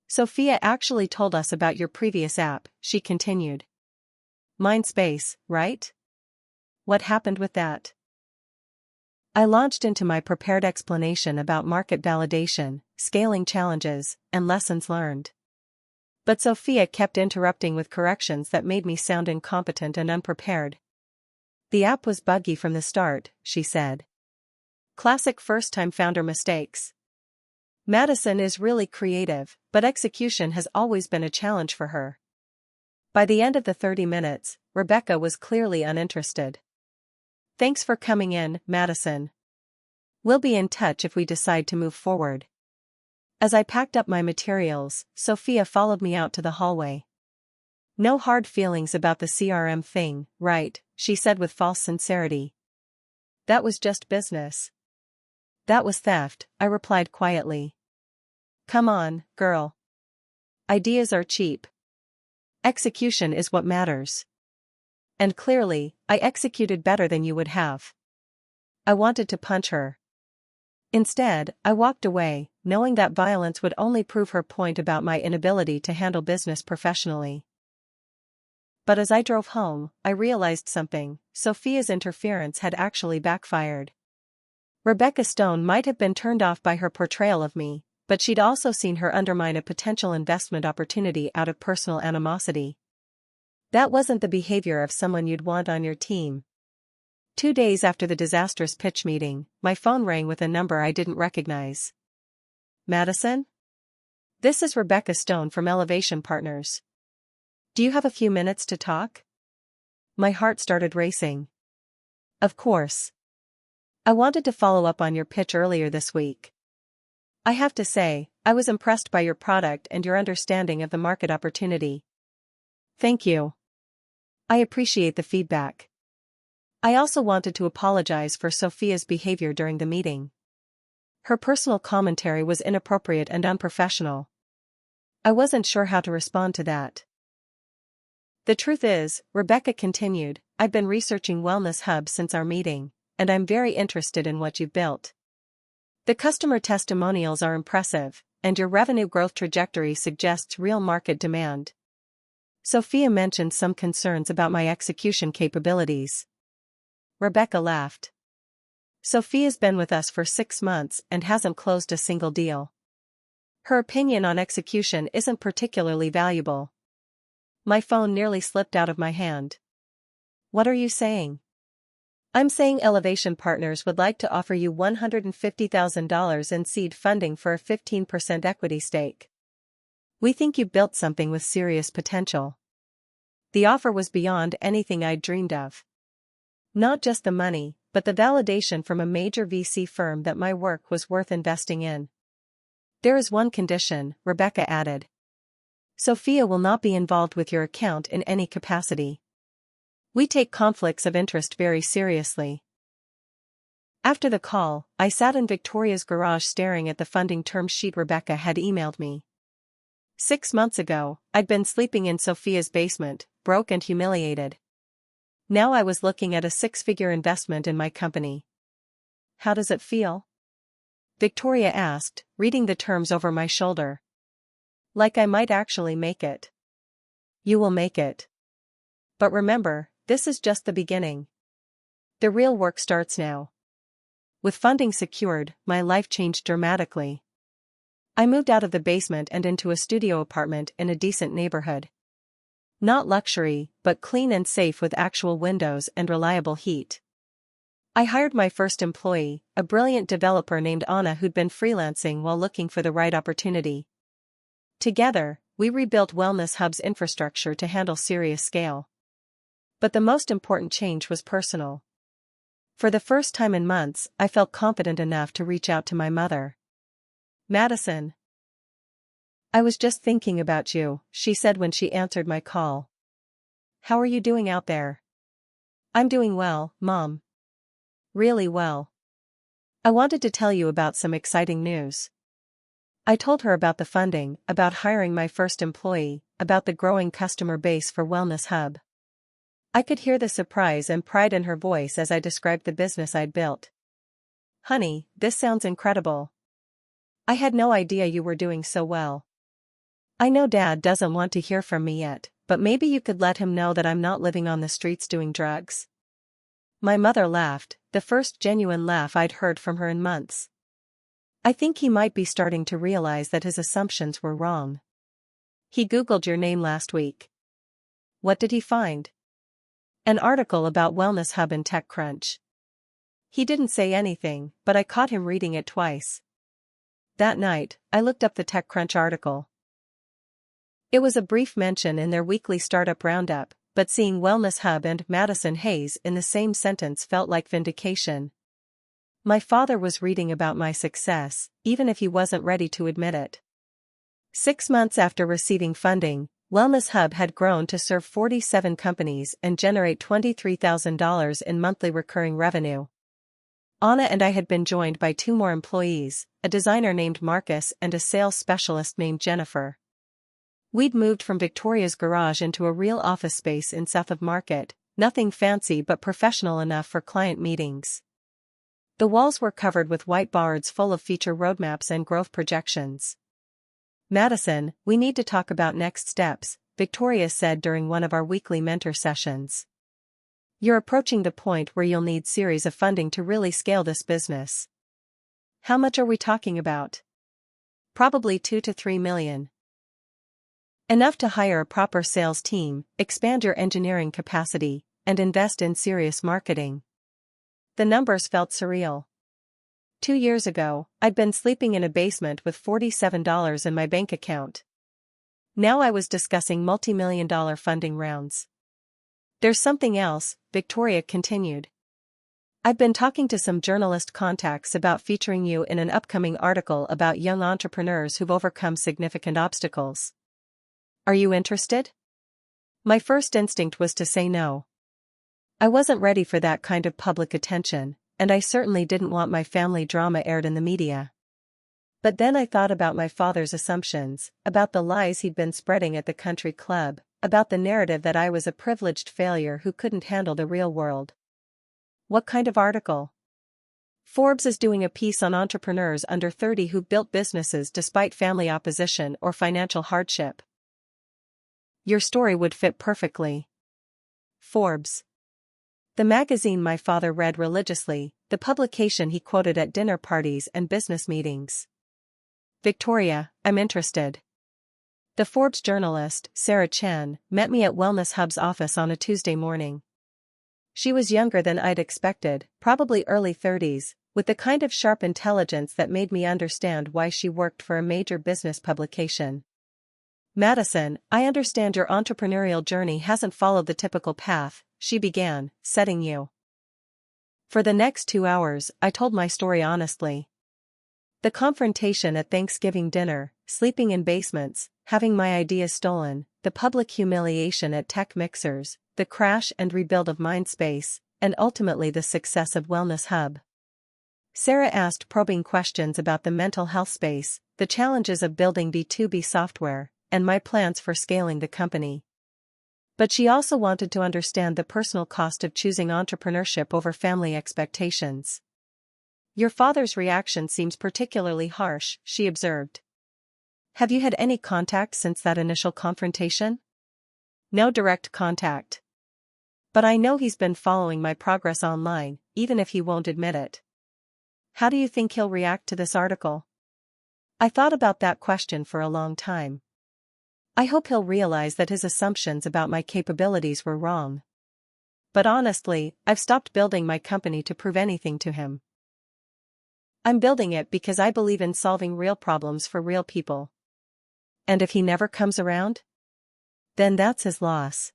Sophia actually told us about your previous app, she continued. Mindspace, right? What happened with that? I launched into my prepared explanation about market validation, scaling challenges, and lessons learned. But Sophia kept interrupting with corrections that made me sound incompetent and unprepared. The app was buggy from the start, she said. Classic first-time founder mistakes. Madison is really creative, but execution has always been a challenge for her. By the end of the 30 minutes, Rebecca was clearly uninterested. Thanks for coming in, Madison. We'll be in touch if we decide to move forward. As I packed up my materials, Sophia followed me out to the hallway. No hard feelings about the CRM thing, right? She said with false sincerity. That was just business. That was theft, I replied quietly. Come on, girl. Ideas are cheap. Execution is what matters. And clearly, I executed better than you would have. I wanted to punch her. Instead, I walked away, knowing that violence would only prove her point about my inability to handle business professionally. But as I drove home, I realized something: Sophia's interference had actually backfired. Rebecca Stone might have been turned off by her portrayal of me, but she'd also seen her undermine a potential investment opportunity out of personal animosity. That wasn't the behavior of someone you'd want on your team. 2 days after the disastrous pitch meeting, my phone rang with a number I didn't recognize. Madison? This is Rebecca Stone from Elevation Partners. Do you have a few minutes to talk? My heart started racing. Of course. I wanted to follow up on your pitch earlier this week. I have to say, I was impressed by your product and your understanding of the market opportunity. Thank you. I appreciate the feedback. I also wanted to apologize for Sophia's behavior during the meeting. Her personal commentary was inappropriate and unprofessional. I wasn't sure how to respond to that. The truth is, Rebecca continued, I've been researching Wellness Hub since our meeting, and I'm very interested in what you've built. The customer testimonials are impressive, and your revenue growth trajectory suggests real market demand. Sophia mentioned some concerns about my execution capabilities. Rebecca laughed. Sophia's been with us for 6 months and hasn't closed a single deal. Her opinion on execution isn't particularly valuable. My phone nearly slipped out of my hand. What are you saying? I'm saying Elevation Partners would like to offer you $150,000 in seed funding for a 15% equity stake. We think you built something with serious potential. The offer was beyond anything I'd dreamed of. Not just the money, but the validation from a major VC firm that my work was worth investing in. There is one condition, Rebecca added. Sophia will not be involved with your account in any capacity. We take conflicts of interest very seriously. After the call, I sat in Victoria's garage staring at the funding term sheet Rebecca had emailed me. 6 months ago, I'd been sleeping in Sophia's basement, broke and humiliated. Now I was looking at a 6-figure investment in my company. How does it feel? Victoria asked, reading the terms over my shoulder. Like I might actually make it. You will make it. But remember, this is just the beginning. The real work starts now. With funding secured, my life changed dramatically. I moved out of the basement and into a studio apartment in a decent neighborhood. Not luxury, but clean and safe with actual windows and reliable heat. I hired my first employee, a brilliant developer named Anna who'd been freelancing while looking for the right opportunity. Together, we rebuilt Wellness Hub's infrastructure to handle serious scale. But the most important change was personal. For the first time in months, I felt confident enough to reach out to my mother. Madison. I was just thinking about you, she said when she answered my call. How are you doing out there? I'm doing well, Mom. Really well. I wanted to tell you about some exciting news. I told her about the funding, about hiring my first employee, about the growing customer base for Wellness Hub. I could hear the surprise and pride in her voice as I described the business I'd built. Honey, this sounds incredible. I had no idea you were doing so well. I know Dad doesn't want to hear from me yet, but maybe you could let him know that I'm not living on the streets doing drugs. My mother laughed, the first genuine laugh I'd heard from her in months. I think he might be starting to realize that his assumptions were wrong. He Googled your name last week. What did he find? An article about Wellness Hub and TechCrunch. He didn't say anything, but I caught him reading it twice. That night, I looked up the TechCrunch article. It was a brief mention in their weekly startup roundup, but seeing Wellness Hub and Madison Hayes in the same sentence felt like vindication. My father was reading about my success, even if he wasn't ready to admit it. 6 months after receiving funding, Wellness Hub had grown to serve 47 companies and generate $23,000 in monthly recurring revenue. Anna and I had been joined by 2 more employees, a designer named Marcus and a sales specialist named Jennifer. We'd moved from Victoria's garage into a real office space in South of Market, nothing fancy but professional enough for client meetings. The walls were covered with whiteboards full of feature roadmaps and growth projections. Madison, we need to talk about next steps, Victoria said during one of our weekly mentor sessions. You're approaching the point where you'll need series of funding to really scale this business. How much are we talking about? Probably 2 to 3 million. Enough to hire a proper sales team, expand your engineering capacity, and invest in serious marketing. The numbers felt surreal. 2 years ago, I'd been sleeping in a basement with $47 in my bank account. Now I was discussing multi-million-dollar funding rounds. There's something else, Victoria continued. I've been talking to some journalist contacts about featuring you in an upcoming article about young entrepreneurs who've overcome significant obstacles. Are you interested? My first instinct was to say no. I wasn't ready for that kind of public attention, and I certainly didn't want my family drama aired in the media. But then I thought about my father's assumptions, about the lies he'd been spreading at the country club, about the narrative that I was a privileged failure who couldn't handle the real world. What kind of article? Forbes is doing a piece on entrepreneurs under 30 who built businesses despite family opposition or financial hardship. Your story would fit perfectly. Forbes. The magazine my father read religiously, the publication he quoted at dinner parties and business meetings. Victoria, I'm interested. The Forbes journalist, Sarah Chen, met me at Wellness Hub's office on a Tuesday morning. She was younger than I'd expected, probably early 30s, with the kind of sharp intelligence that made me understand why she worked for a major business publication. Madison, I understand your entrepreneurial journey hasn't followed the typical path, she began, setting you. For the next 2 hours, I told my story honestly. The confrontation at Thanksgiving dinner, sleeping in basements, having my ideas stolen, the public humiliation at tech mixers, the crash and rebuild of Mindspace, and ultimately the success of Wellness Hub. Sarah asked probing questions about the mental health space, the challenges of building B2B software, and my plans for scaling the company. But she also wanted to understand the personal cost of choosing entrepreneurship over family expectations. Your father's reaction seems particularly harsh, she observed. Have you had any contact since that initial confrontation? No direct contact. But I know he's been following my progress online, even if he won't admit it. How do you think he'll react to this article? I thought about that question for a long time. I hope he'll realize that his assumptions about my capabilities were wrong. But honestly, I've stopped building my company to prove anything to him. I'm building it because I believe in solving real problems for real people. And if he never comes around? Then that's his loss.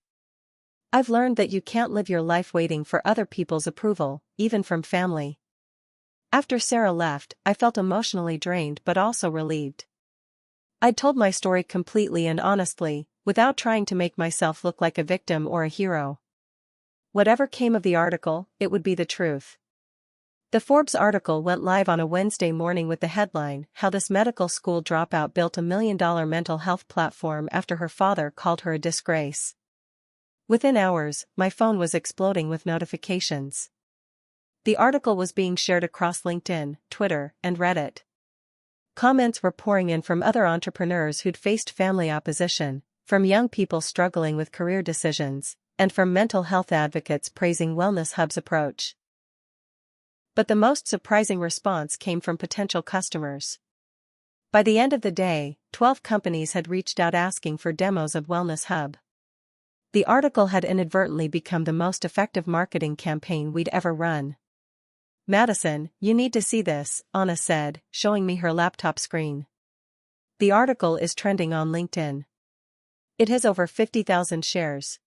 I've learned that you can't live your life waiting for other people's approval, even from family. After Sarah left, I felt emotionally drained but also relieved. I'd told my story completely and honestly, without trying to make myself look like a victim or a hero. Whatever came of the article, it would be the truth. The Forbes article went live on a Wednesday morning with the headline, How This Medical School Dropout Built a $1 Million Mental Health Platform After Her Father Called Her a Disgrace. Within hours, my phone was exploding with notifications. The article was being shared across LinkedIn, Twitter, and Reddit. Comments were pouring in from other entrepreneurs who'd faced family opposition, from young people struggling with career decisions, and from mental health advocates praising Wellness Hub's approach. But the most surprising response came from potential customers. By the end of the day, 12 companies had reached out asking for demos of Wellness Hub. The article had inadvertently become the most effective marketing campaign we'd ever run. "Madison, you need to see this," Anna said, showing me her laptop screen. "The article is trending on LinkedIn. It has over 50,000 shares."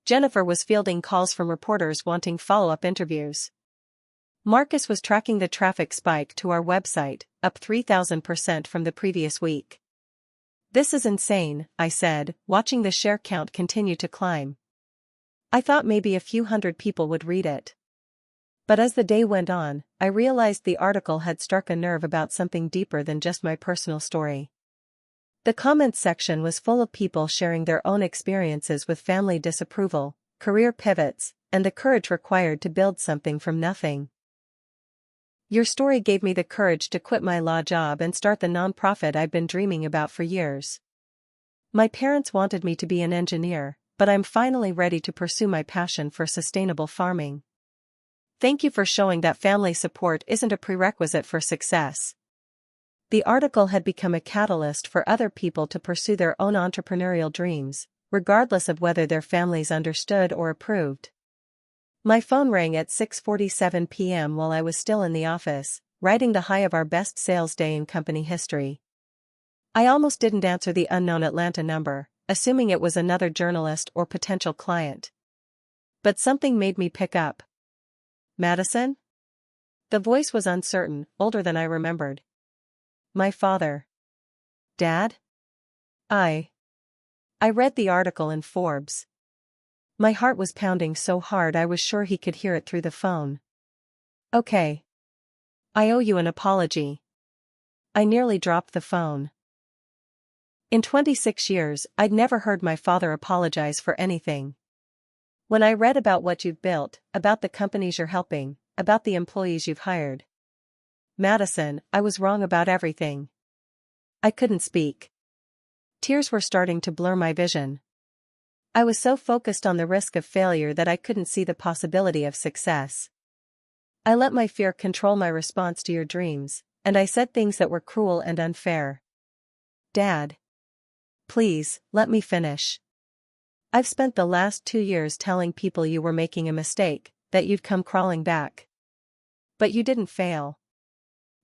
Jennifer was fielding calls from reporters wanting follow-up interviews. Marcus was tracking the traffic spike to our website, up 3,000% from the previous week. "This is insane," I said, watching the share count continue to climb. I thought maybe a few hundred people would read it. But as the day went on, I realized the article had struck a nerve about something deeper than just my personal story. The comments section was full of people sharing their own experiences with family disapproval, career pivots, and the courage required to build something from nothing. "Your story gave me the courage to quit my law job and start the nonprofit I've been dreaming about for years. My parents wanted me to be an engineer, but I'm finally ready to pursue my passion for sustainable farming. Thank you for showing that family support isn't a prerequisite for success." The article had become a catalyst for other people to pursue their own entrepreneurial dreams, regardless of whether their families understood or approved. My phone rang at 6:47 p.m. while I was still in the office, riding the high of our best sales day in company history. I almost didn't answer the unknown Atlanta number, assuming it was another journalist or potential client. But something made me pick up. "Madison?" The voice was uncertain, older than I remembered. "My father." "Dad?" I read the article in Forbes. My heart was pounding so hard I was sure he could hear it through the phone. "Okay. I owe you an apology." I nearly dropped the phone. In 26 years, I'd never heard my father apologize for anything. "When I read about what you've built, about the companies you're helping, about the employees you've hired. Madison, I was wrong about everything." I couldn't speak. Tears were starting to blur my vision. I was so focused on the risk of failure that I couldn't see the possibility of success. I let my fear control my response to your dreams, and I said things that were cruel and unfair. "Dad. Please, let me finish. I've spent the last 2 years telling people you were making a mistake, that you'd come crawling back. But you didn't fail.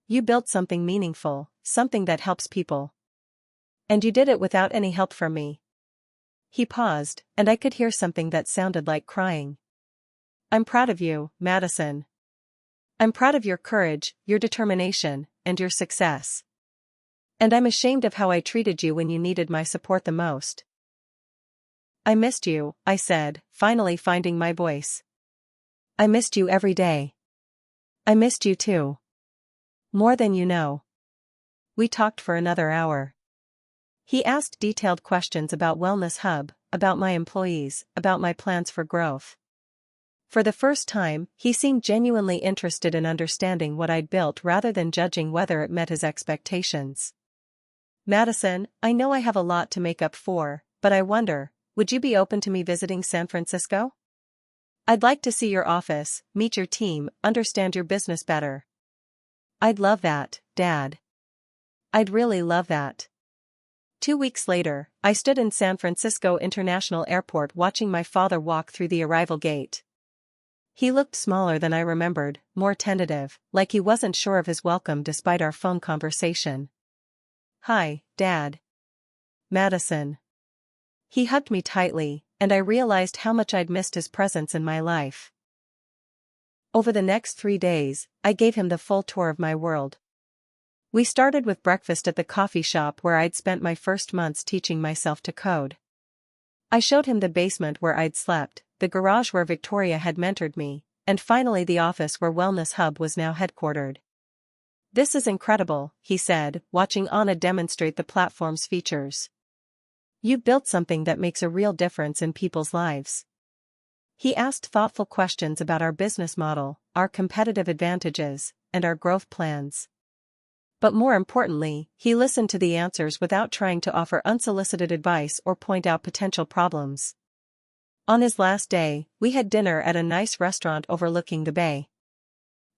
You built something meaningful, something that helps people. And you did it without any help from me." He paused, and I could hear something that sounded like crying. "I'm proud of you, Madison. I'm proud of your courage, your determination, and your success. And I'm ashamed of how I treated you when you needed my support the most." "I missed you," I said, finally finding my voice. "I missed you every day. I missed you too. More than you know." We talked for another hour. He asked detailed questions about Wellness Hub, about my employees, about my plans for growth. For the first time, he seemed genuinely interested in understanding what I'd built rather than judging whether it met his expectations. "Madison, I know I have a lot to make up for, but I wonder, would you be open to me visiting San Francisco? I'd like to see your office, meet your team, understand your business better." "I'd love that, Dad. I'd really love that." 2 weeks later, I stood in San Francisco International Airport watching my father walk through the arrival gate. He looked smaller than I remembered, more tentative, like he wasn't sure of his welcome despite our phone conversation. "Hi, Dad." "Madison." He hugged me tightly, and I realized how much I'd missed his presence in my life. Over the next 3 days, I gave him the full tour of my world. We started with breakfast at the coffee shop where I'd spent my first months teaching myself to code. I showed him the basement where I'd slept, the garage where Victoria had mentored me, and finally the office where Wellness Hub was now headquartered. "This is incredible," he said, watching Anna demonstrate the platform's features. "You've built something that makes a real difference in people's lives." He asked thoughtful questions about our business model, our competitive advantages, and our growth plans. But more importantly, he listened to the answers without trying to offer unsolicited advice or point out potential problems. On his last day, we had dinner at a nice restaurant overlooking the bay.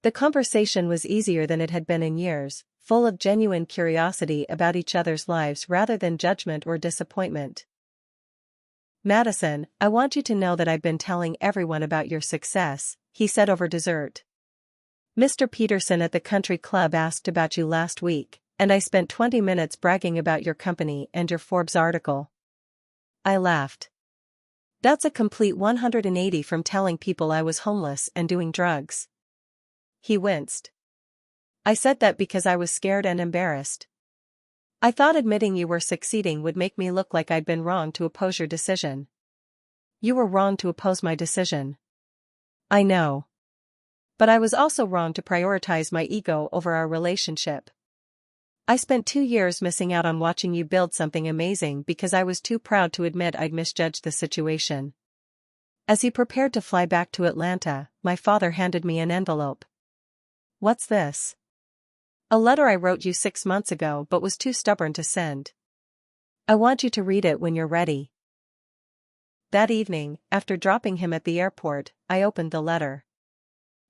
The conversation was easier than it had been in years, full of genuine curiosity about each other's lives rather than judgment or disappointment. "Madison, I want you to know that I've been telling everyone about your success," he said over dessert. "Mr. Peterson at the country club asked about you last week, and I spent 20 minutes bragging about your company and your Forbes article." I laughed. "That's a complete 180 from telling people I was homeless and doing drugs." He winced. "I said that because I was scared and embarrassed. I thought admitting you were succeeding would make me look like I'd been wrong to oppose your decision." "You were wrong to oppose my decision." "I know. But I was also wrong to prioritize my ego over our relationship. I spent 2 years missing out on watching you build something amazing because I was too proud to admit I'd misjudged the situation." As he prepared to fly back to Atlanta, my father handed me an envelope. "What's this?" "A letter I wrote you 6 months ago but was too stubborn to send. I want you to read it when you're ready." That evening, after dropping him at the airport, I opened the letter.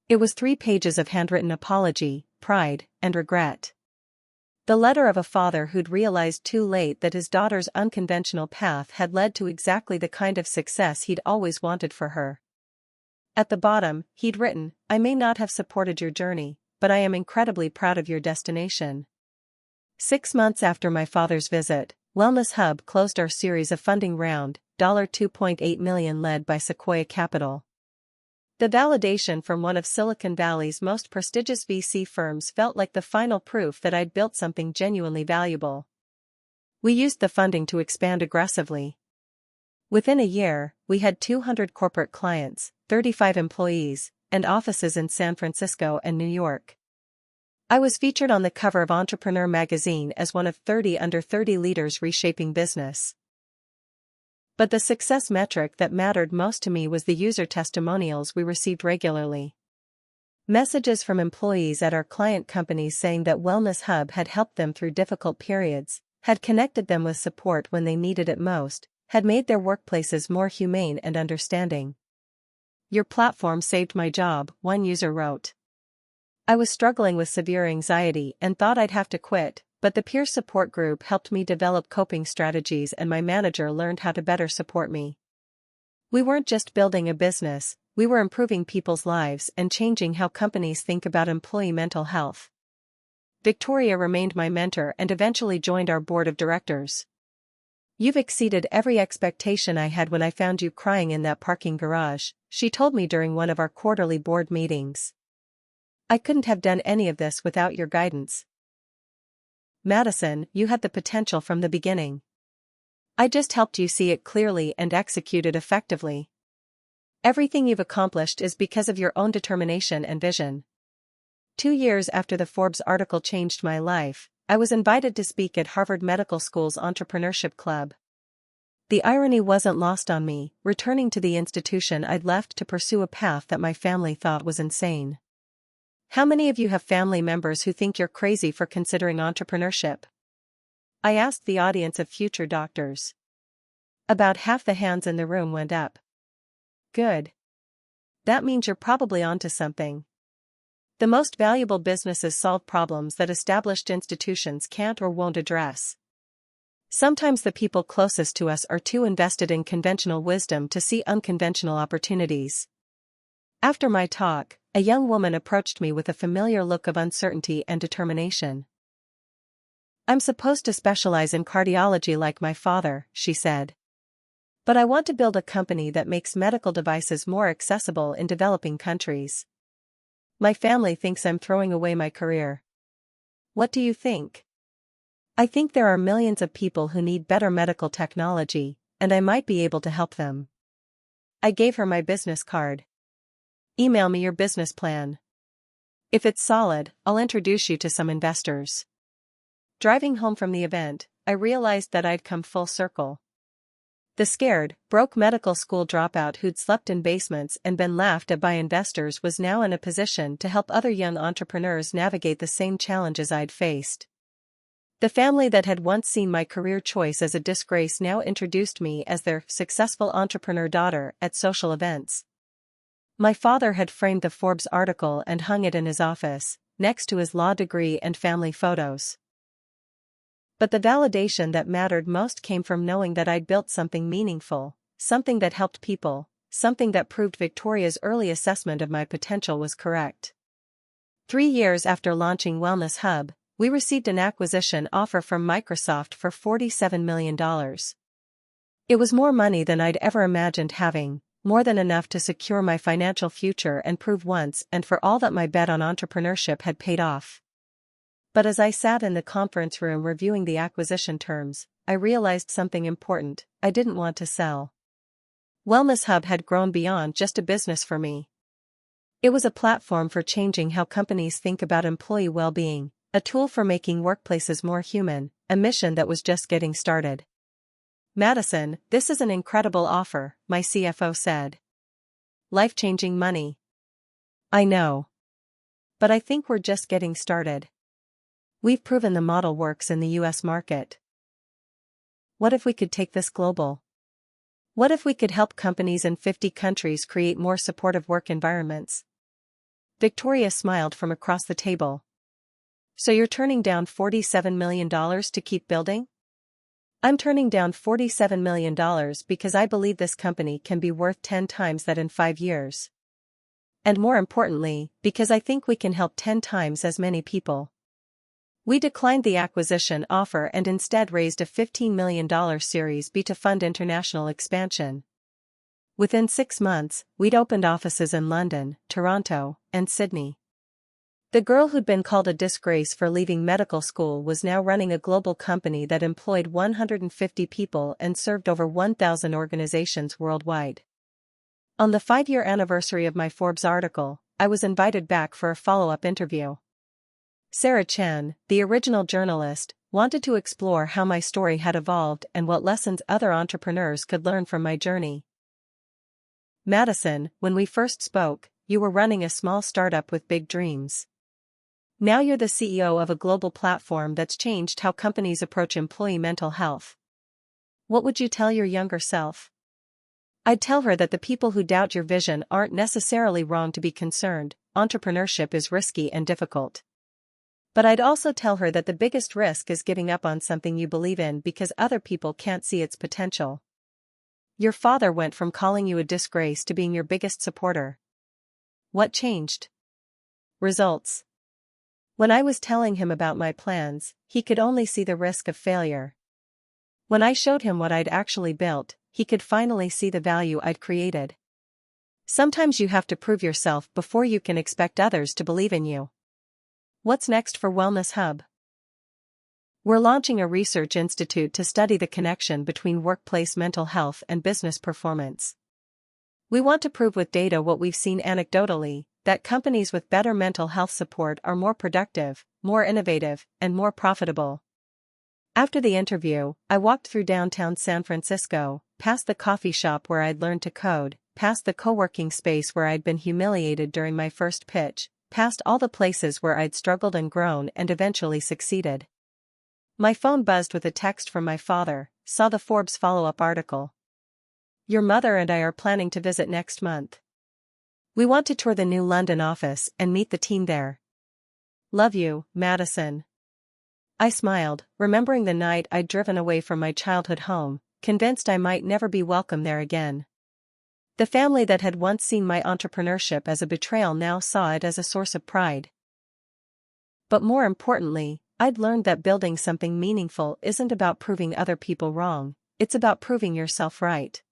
It was 3 pages of handwritten apology, pride, and regret. The letter of a father who'd realized too late that his daughter's unconventional path had led to exactly the kind of success he'd always wanted for her. At the bottom, he'd written, "I may not have supported your journey, but I am incredibly proud of your destination." 6 months after my father's visit, Wellness Hub closed our series of funding round, $2.8 million led by Sequoia Capital. The validation from one of Silicon Valley's most prestigious VC firms felt like the final proof that I'd built something genuinely valuable. We used the funding to expand aggressively. Within a year, we had 200 corporate clients, 35 employees, and offices in San Francisco and New York. I was featured on the cover of Entrepreneur magazine as one of 30 under 30 leaders reshaping business. But the success metric that mattered most to me was the user testimonials we received regularly. Messages from employees at our client companies saying that Wellness Hub had helped them through difficult periods, had connected them with support when they needed it most, had made their workplaces more humane and understanding. "Your platform saved my job," one user wrote. "I was struggling with severe anxiety and thought I'd have to quit, but the peer support group helped me develop coping strategies and my manager learned how to better support me." We weren't just building a business, we were improving people's lives and changing how companies think about employee mental health. Victoria remained my mentor and eventually joined our board of directors. "You've exceeded every expectation I had when I found you crying in that parking garage," she told me during one of our quarterly board meetings. "I couldn't have done any of this without your guidance. Madison, you had the potential from the beginning. I just helped you see it clearly and execute it effectively. Everything you've accomplished is because of your own determination and vision." 2 years after the Forbes article changed my life, I was invited to speak at Harvard Medical School's Entrepreneurship Club. The irony wasn't lost on me, returning to the institution I'd left to pursue a path that my family thought was insane. How many of you have family members who think you're crazy for considering entrepreneurship? I asked the audience of future doctors. About half the hands in the room went up. Good. That means you're probably onto something. The most valuable businesses solve problems that established institutions can't or won't address. Sometimes the people closest to us are too invested in conventional wisdom to see unconventional opportunities. After my talk, a young woman approached me with a familiar look of uncertainty and determination. "I'm supposed to specialize in cardiology like my father," she said. "But I want to build a company that makes medical devices more accessible in developing countries. My family thinks I'm throwing away my career. What do you think?" "I think there are millions of people who need better medical technology, and I might be able to help them." I gave her my business card. "Email me your business plan. If it's solid, I'll introduce you to some investors." Driving home from the event, I realized that I'd come full circle. The scared, broke medical school dropout who'd slept in basements and been laughed at by investors was now in a position to help other young entrepreneurs navigate the same challenges I'd faced. The family that had once seen my career choice as a disgrace now introduced me as their successful entrepreneur daughter at social events. My father had framed the Forbes article and hung it in his office, next to his law degree and family photos. But the validation that mattered most came from knowing that I'd built something meaningful, something that helped people, something that proved Victoria's early assessment of my potential was correct. 3 years after launching Wellness Hub, we received an acquisition offer from Microsoft for $47 million. It was more money than I'd ever imagined having, more than enough to secure my financial future and prove once and for all that my bet on entrepreneurship had paid off. But as I sat in the conference room reviewing the acquisition terms, I realized something important: I didn't want to sell. Wellness Hub had grown beyond just a business for me. It was a platform for changing how companies think about employee well-being, a tool for making workplaces more human, a mission that was just getting started. "Madison, this is an incredible offer," my CFO said. "Life-changing money." "I know. But I think we're just getting started. We've proven the model works in the US market. What if we could take this global? What if we could help companies in 50 countries create more supportive work environments?" Victoria smiled from across the table. "So you're turning down $47 million to keep building?" "I'm turning down $47 million because I believe this company can be worth 10 times that in 5 years. And more importantly, because I think we can help 10 times as many people." We declined the acquisition offer and instead raised a $15 million Series B to fund international expansion. Within 6 months, we'd opened offices in London, Toronto, and Sydney. The girl who'd been called a disgrace for leaving medical school was now running a global company that employed 150 people and served over 1,000 organizations worldwide. On the 5-year anniversary of my Forbes article, I was invited back for a follow-up interview. Sarah Chen, the original journalist, wanted to explore how my story had evolved and what lessons other entrepreneurs could learn from my journey. "Madison, when we first spoke, you were running a small startup with big dreams. Now you're the CEO of a global platform that's changed how companies approach employee mental health. What would you tell your younger self?" "I'd tell her that the people who doubt your vision aren't necessarily wrong to be concerned. Entrepreneurship is risky and difficult. But I'd also tell her that the biggest risk is giving up on something you believe in because other people can't see its potential. Your father went from calling you a disgrace to being your biggest supporter. What changed?" "Results. When I was telling him about my plans, he could only see the risk of failure. When I showed him what I'd actually built, he could finally see the value I'd created. Sometimes you have to prove yourself before you can expect others to believe in you." What's next for Wellness Hub? We're launching a research institute to study the connection between workplace mental health and business performance. We want to prove with data what we've seen anecdotally, that companies with better mental health support are more productive, more innovative, and more profitable. After the interview, I walked through downtown San Francisco, past the coffee shop where I'd learned to code, past the co-working space where I'd been humiliated during my first pitch, past all the places where I'd struggled and grown and eventually succeeded. My phone buzzed with a text from my father. "Saw the Forbes follow-up article. Your mother and I are planning to visit next month. We want to tour the new London office and meet the team there. Love you, Madison." I smiled, remembering the night I'd driven away from my childhood home, convinced I might never be welcome there again. The family that had once seen my entrepreneurship as a betrayal now saw it as a source of pride. But more importantly, I'd learned that building something meaningful isn't about proving other people wrong, it's about proving yourself right.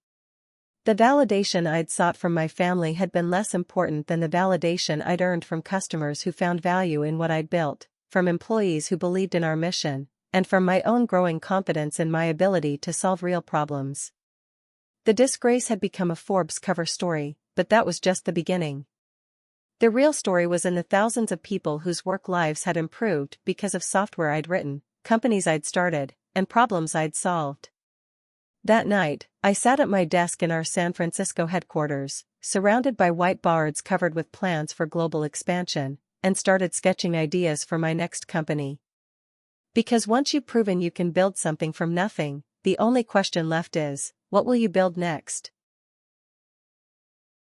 The validation I'd sought from my family had been less important than the validation I'd earned from customers who found value in what I'd built, from employees who believed in our mission, and from my own growing confidence in my ability to solve real problems. The disgrace had become a Forbes cover story, but that was just the beginning. The real story was in the thousands of people whose work lives had improved because of software I'd written, companies I'd started, and problems I'd solved. That night, I sat at my desk in our San Francisco headquarters, surrounded by whiteboards covered with plans for global expansion, and started sketching ideas for my next company. Because once you've proven you can build something from nothing, the only question left is, what will you build next?